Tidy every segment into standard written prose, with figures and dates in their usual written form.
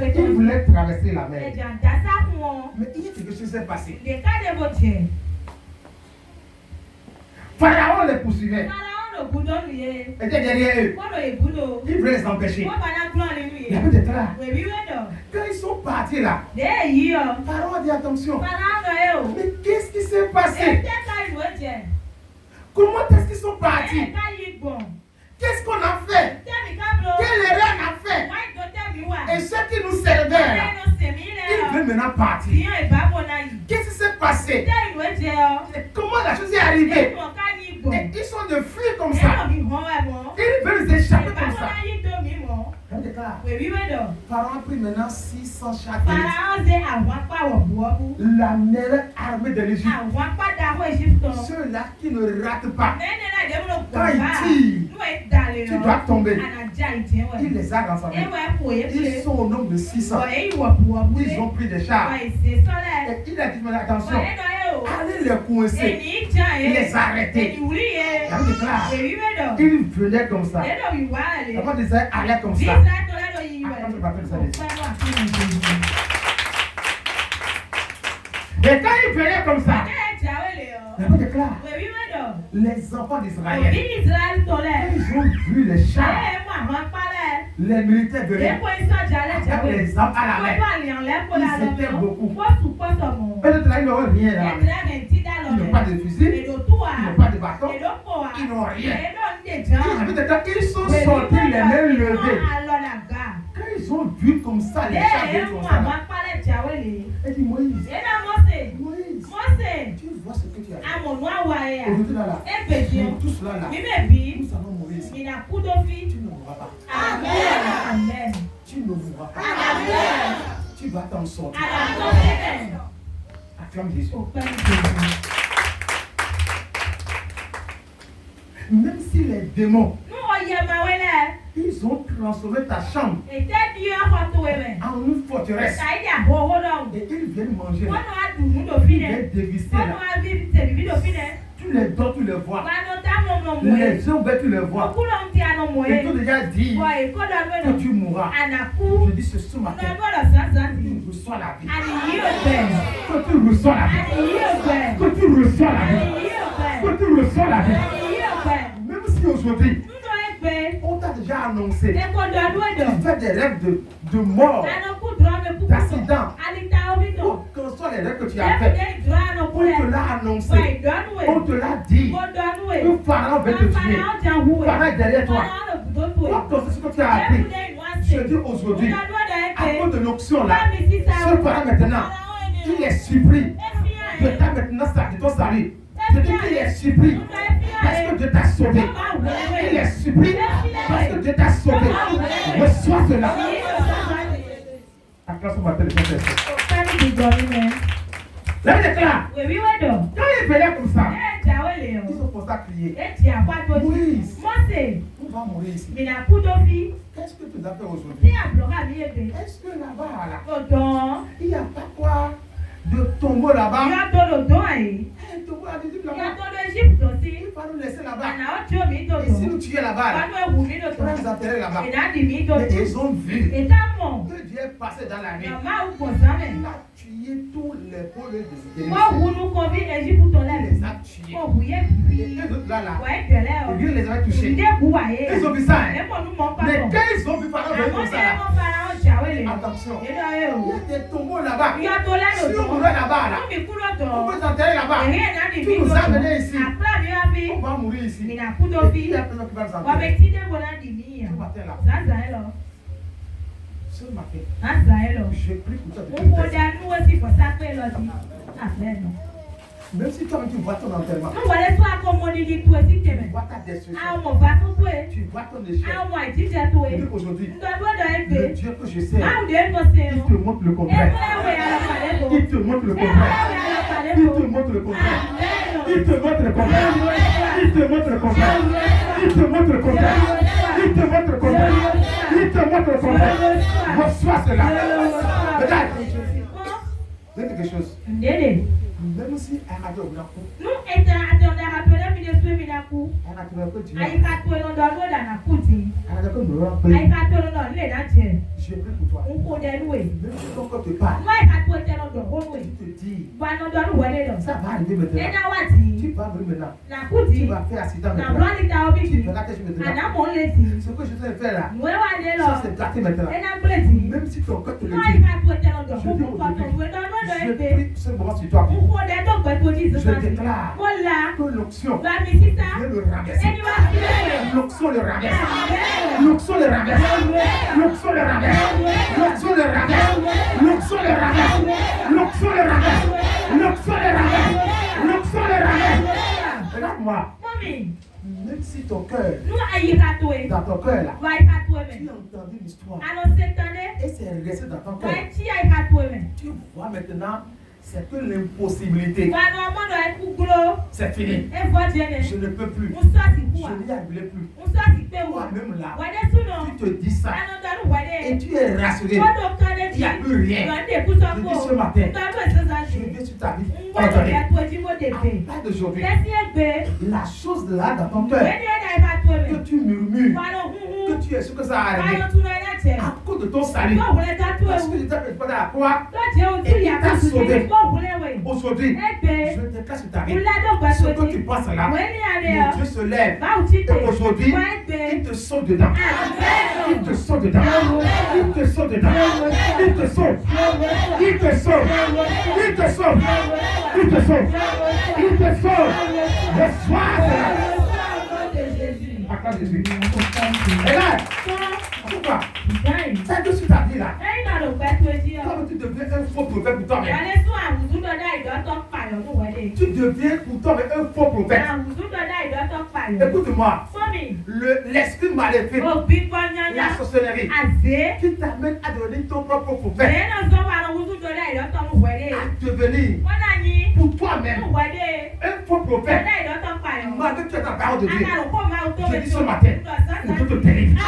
Il voulait traverser la mer. Mais il y a quelque chose qui s'est passé. Pharaon les poursuivait. Était derrière eux. Il voulait les empêcher. Il y avait des trains. Quand ils sont partis là, Pharaon a dit attention. Mais qu'est-ce qui s'est passé? Comment est-ce qu'ils sont partis? Qu'est-ce qu'on a fait? Quelle erreur on a fait? Et ceux qui nous servaient là, ils veulent maintenant partir. Qu'est-ce qui s'est passé? Comment la chose est arrivée? Et ils sont de flux comme ça. Ils veulent échapper comme ça. Elle déclare. Pharaon a pris maintenant 600 chars. La meilleure armée de l'Égypte. Ceux-là qui ne ratent pas. Quand ils tirent, tu dois tomber. Il les a rassemblés. Ils sont au nombre de 600. Ils ont pris des chars. Et il a dit, mais attention, allez les coincer. Il les a arrêtés. Elle déclare. Ils venaient comme ça. Avant de dire, allez comme ça. Et quand ils venaient comme ça, elle déclare, les enfants d'Israël, ils ont vu les chars, les militaires venaient avec les armes à la main. Ils étaient beaucoup. Peut-être là, ils n'ont rien là. Ils n'ont pas de fusil, ils n'ont pas de bâton, ils n'ont rien. Ils sont sortis les mains levées. Quand ils ont vu comme ça, les chars comme ça, elle dit Moïse, tu vois ce que tu as fait. Aujourd'hui là, nous tous là, nous allons mourir ici. Tu ne mourras pas. Amen. Tu ne mourras pas. Amen. Tu vas t'en sortir. Amen. Acclame Jésus. Même si les démons, ils ont transformé ta chambre en une forteresse. Et ils viennent manger là. Ils viennent déguster là. Tu les donnes, tu les vois. Les yeux ouverts, tu les vois. Et tu déjà dit que tu mourras. Je dis ce matin, tu reçois la vie. Que tu reçois la vie. Que tu reçois la vie. Que tu reçois la vie. Même si aujourd'hui, on t'a déjà annoncé, tu fais des rêves de mort, d'accident. Quels sont les rêves que tu as fait? On te l'a annoncé. On te l'a dit. Que Pharaon veut te tuer. Pharaon est derrière toi. C'est ce que tu as appris. Je dis aujourd'hui, à cause de l'onction là, ce Pharaon maintenant, il est surpris de ta maintenant de ton salut. Je dis qu'il est surpris parce que Dieu t'a sauvé. Il est surpris parce que Dieu t'a sauvé. Reçois cela. La classe on m'appelle le Saint-Esprit. Là, il déclare. Quand il venait comme ça, ils ont commencé à crier. Moïse, on va mourir ici. Qu'est-ce que tu as fait aujourd'hui? Est-ce que là-bas, il n'y a pas quoi de tombeau là-bas? Tombeau à l'Égypte là-bas. Il va nous laisser là-bas. Et si nous tuons là-bas, on va nous enterrer là-bas. Mais ils ont vu que Dieu est passé dans la nuit. Il a tué tous les pauvres des Égyptiens. Il les a tués. Et les autres là, et Dieu les a touchés. Ils ont vu ça. Mais quand ils ont vu Pharaon venir comme ça là, attention, il y a des tombeaux là-bas. Si on mourait là-bas, on peut s'enterrer là-bas. Tu nous as amenés ici. On va mourir ici. Et qui est personne qui va nous enterrer? Ce matin là. Ce matin, je prie pour toi de même si toi tu vois ton enterrement, tu vois ta destruction, tu vois ton échec. Et aujourd'hui, le Dieu que je sais, il te montre le contraire. Il te montre le contraire. Il te montre le contraire. Il te montre le contraire. Il te montre le contraire. Il te montre le contraire. Il te montre le contraire. Il te montre le contraire. Reçois cela. Regarde. C'est quelque chose. Même si elle a dit au blanc, Je prie pour toi. Même si ton corps te parle, tu te dis, ça va arriver maintenant. Tu vas mourir maintenant. Tu vas faire accident maintenant. Tu verras que je me demande. Ce que je vais faire là, ça c'est gâté maintenant. Même si ton corps te le dit, je prie ce moment sur toi. Je déclare que l'onction vient le rabaisser. L'onction le rabaisse. L'onction le rabaisse. L'onction le rabaisse. L'onction le rabaisse. L'onction le rabaisse. L'onction le rabaisse. L'onction le rabaisse. L'onction le rabaisse. Regarde-moi. Même si ton cœur, dans ton cœur là, tu as entendu l'histoire et c'est resté dans ton cœur. Tu vois maintenant, c'est que l'impossibilité. C'est fini. Je ne peux plus. Je n'y arriverai plus. Toi-même là, tu te dis ça et tu es rassuré. Il n'y a plus rien. Je dis ce matin, je vais sur ta vie. Ordonnée. À partir d'aujourd'hui, la chose là dans ton cœur, que tu murmures, que tu es sûr que ça va arriver, à cause de ton salut, parce que tu t'es préparé à la croix et il t'a sauvé. Aujourd'hui, je déclare sur ta vie, ce que tu passes là, mon Dieu se lève et aujourd'hui, il te sauve dedans. Il te sauve dedans. Il te sauve dedans. Il te sauve. Il te sauve. Il te sauve. Il te sauve. Il te sauve. Le soir, à Jésus. Et là, pourquoi? C'est que sur ta vie là, comme tu deviens un faux prophète pour toi-même. Tu deviens pour toi-même un faux prophète. Écoute-moi, l'esprit maléfique, la sorcellerie, qui t'amène à devenir ton propre prophète, à devenir pour toi-même un faux prophète. Malgré que tu as ta parole de Dieu, je dis ce matin, il te délivre.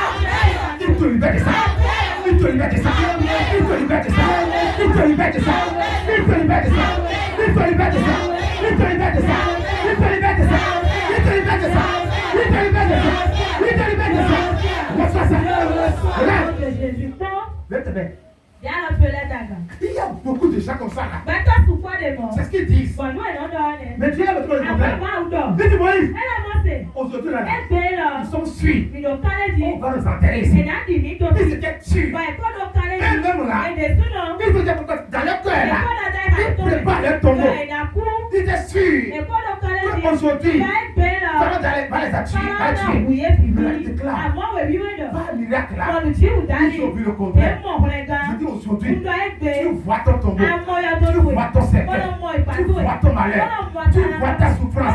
Il te libère de ça. Il te libère de ça. Il te libère de ça. Il te libère de ça. Il te libère de ça. Il te libère de ça. Il te libère de ça. Il te libère de ça. Il te libère de ça. Il te libère de ça. Il te libère de ça. Reçois ça. Regarde. Viens te mettre. Il y a beaucoup de gens comme ça là. C'est ce qu'ils disent. Mais Dieu a le problème. Dites Moïse. Aujourd'hui là, ils sont suivis. On va nous enterrer ici. Ils étaient tués. Et même là, ils étaient dans leur cœur là. Ils préparent leur tombeau. Ils étaient sûrs qu'aujourd'hui, va les tuer. Mais là, il déclare, pas un miracle là. Ils ont vu le contraire. Je dis aujourd'hui, tu vois ton tombeau, tu vois ton secret, tu vois ton malheur, tu vois ta souffrance,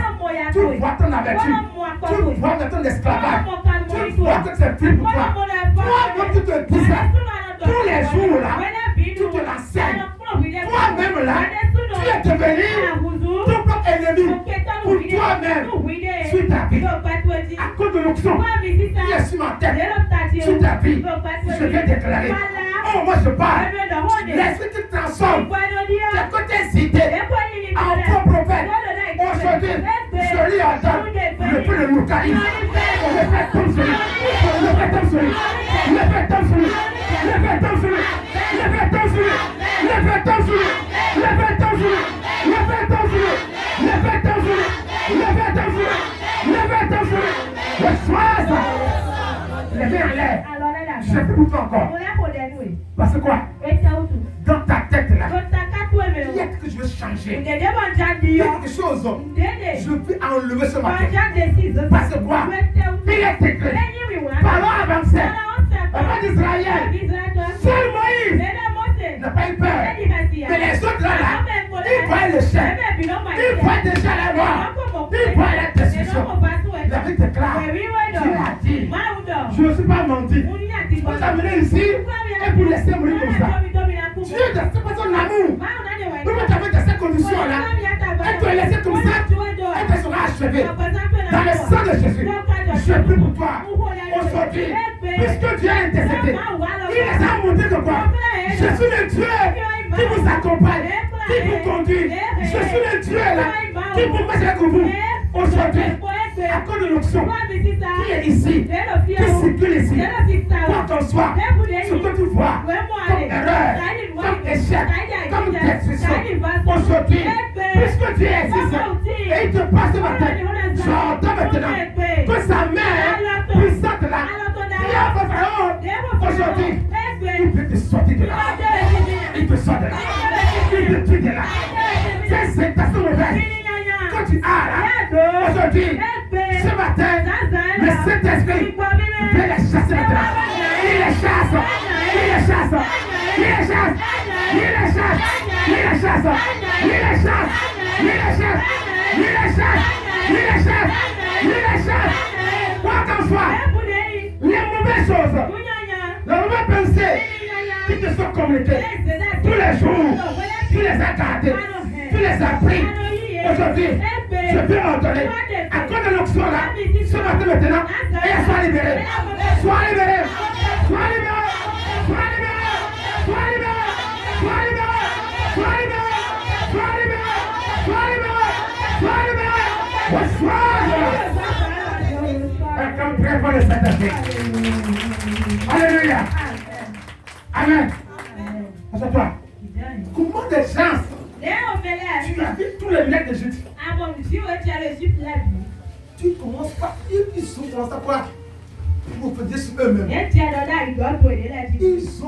tu vois ton amertume, tu vois ton esclavage, tu vois que c'est plus pour toi. Toi-même, tu te dis ça. Tous les jours là, tu te l'enseignes. Toi-même là, tu es devenu ton propre ennemi pour toi-même. Sur ta vie, à cause de l'onction qui est sur ma tête, sur ta vie, je vais déclarer. Oh, moi je parle. L'esprit qui transforme tes côtés cités en faux prophète. Aujourd'hui, je lui ordonne le peu de localisme. Le fait tombe sur lui. Le fait tombe sur lui. Le fait tombe sur lui. Le fait tombe sur lui. Le fait tombe sur lui. Le fait tombe sur lui. Le fait tombe sur lui. Le fait tombe sur lui. Le fait tombe sur lui. Le fait tombe sur lui. Le fait tombe sur lui. Le soir, ça. Le fait en l'air. Je fais pour toi encore. Parce que quoi? Dans ta tête là, il y a quelque chose que je veux changer. Il y a quelque chose que je veux enlever ce matin. Parce que quoi? Il est écrit. Parlons avancé. Avant d'Israël. Seul Moïse n'a pas eu peur. Mais les autres là, ils voient le chef. Ils voient déjà la mort. Ils voient la décision. La vie déclare. Dieu a dit. Je ne suis pas menti. Vous amenez ici et vous laissez mourir comme ça. Dieu de cette personne l'amour. Vous avez dans ces conditions là. Elle te laisse comme ça. Elle te sera achevée. Dans le sang de Jésus. Je prie pour toi. Aujourd'hui, puisque Dieu a intercédé, il les a montré de quoi? Je suis le Dieu qui vous accompagne, qui vous conduit. Je suis le Dieu là qui vous passe avec vous. Aujourd'hui, À cause de l'onction qui est ici, qui circule ici, quoi qu'on soit, ce que tu vois comme erreur, comme échec, comme destruction, aujourd'hui, puisque Dieu est ici, et il te passe ce matin, j'entends maintenant que sa main puissante là, qui a votre Pharaon, aujourd'hui, il peut te sortir de là. Il te sort de là. Il te tue de là. Ces intentions mauvaises que tu as là, aujourd'hui, ce matin, le Saint-Esprit peut les chasser maintenant. Il les chasse. Il les chasse. Il les chasse. Il les chasse. Il les chasse. Il les chasse. Il les chasse. Il les chasse. Il les chasse. Il les chasse. Quoi qu'en soit, les mauvaises choses, les mauvaises pensées qui te sont communiquées tous les jours, tu les as gardées, tu les as pris. Aujourd'hui, je peux ordonner, à cause de l'onction là, ce matin maintenant, et sois libéré. Sois libéré. Sois libéré. Sois libéré. Sois libéré. Sois libéré. Sois libéré. Sois libéré. Sois libéré. Sois libéré. Sois libéré. Comme très fort le Saint-Esprit. Alléluia. Amen. Assure-toi. Comment des gens, tu as vu tous les mecs d'Égypte. Tu commences pas, ils sont commencés à quoi? Ils vont faire sur eux-mêmes. Ils ont